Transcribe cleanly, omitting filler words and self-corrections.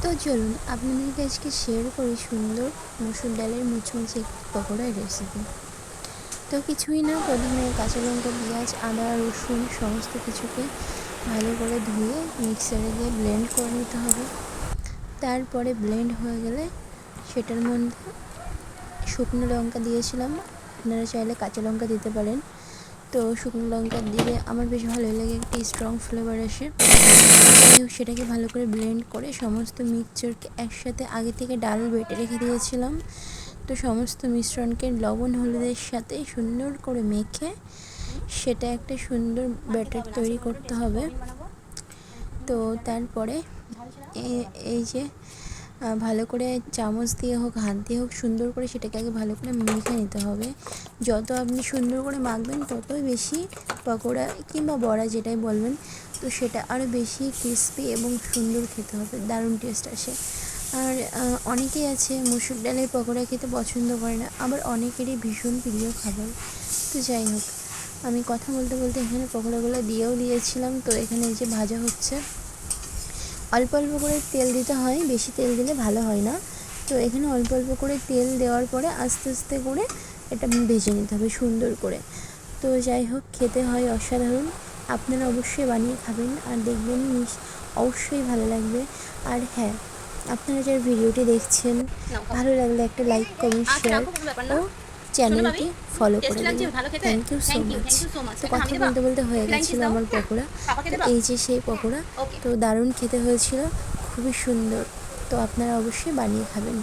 তো চলুন আপনাদেরকে আজকে শেয়ার করি সুন্দর মসুর ডালের মুচমুচে একটি পকোড়ার রেসিপি। তো কিছুই না, প্রথমে কাঁচা লঙ্কা, পেঁয়াজ, আদা, রসুন সমস্ত কিছুকে ভালো করে ধুয়ে মিক্সারে দিয়ে ব্লেন্ড করে নিতে হবে। তারপরে ব্লেন্ড হয়ে গেলে সেটার মধ্যে শুকনো লঙ্কা দিয়েছিলাম, আপনারা চাইলে কাঁচা লঙ্কা দিতে পারেন। তো শুকনো লঙ্কা দিলে আমার বেশ ভালোই লাগে, একটি স্ট্রং ফ্লেভার আসে। সেটাকে ভালো করে ব্লেন্ড করে সমস্ত মিক্সচারকে একসাথে আগে থেকে ডাল বেটে রেখে দিয়েছিলাম। তো সমস্ত মিশ্রণকে লবণ হলুদের সাথে সুন্দর করে মেখে সেটা একটা সুন্দর ব্যাটার তৈরি করতে হবে। তো তারপরে এই যে ভালো করে চামচ দিয়ে হোক হাত দিয়ে হোক সুন্দর করে সেটাকে আগে ভালো করে মেখে নিতে হবে। যত আপনি সুন্দর করে মাখবেন ততই বেশি পকোড়া কিংবা বড়া যেটাই বলবেন, তো সেটা আরও বেশি ক্রিস্পি এবং সুন্দর খেতে হবে, দারুণ টেস্ট আসে। আর অনেকেই আছে মসুর ডালের পকোড়া খেতে পছন্দ করে না, আবার অনেকেরই ভীষণ প্রিয় খাবার। তো যাই হোক, আমি কথা বলতে বলতে এখানে পকোড়াগুলো দিয়েও দিয়েছিলাম। তো এখানে এই যে ভাজা হচ্ছে, অল্প অল্প করে তেল দিতে হয়, বেশি তেল দিলে ভালো হয় না। তো এখানে অল্প অল্প করে তেল দেওয়ার পরে আস্তে আস্তে করে এটা ভেজে নিতে হবে সুন্দর করে। তো যাই হোক, খেতে হয় অসাধারণ। আপনারা অবশ্যই বানিয়ে খাবেন আর দেখবেন অবশ্যই ভালো লাগবে। আর হ্যাঁ, আপনারা যারা ভিডিওটি দেখছেন ভালো লাগলে একটা লাইক, কমেন্ট, শেয়ার ও চ্যানেলটি ফলো করে দেবেন। Thank you so much. তো কথা বলতে বলতে হয়ে গেছিলো আমার পকোড়া। তো এই যে সেই পকোড়া, তো দারুণ খেতে হয়েছিল, খুবই সুন্দর। তো আপনারা অবশ্যই বানিয়ে খাবেন।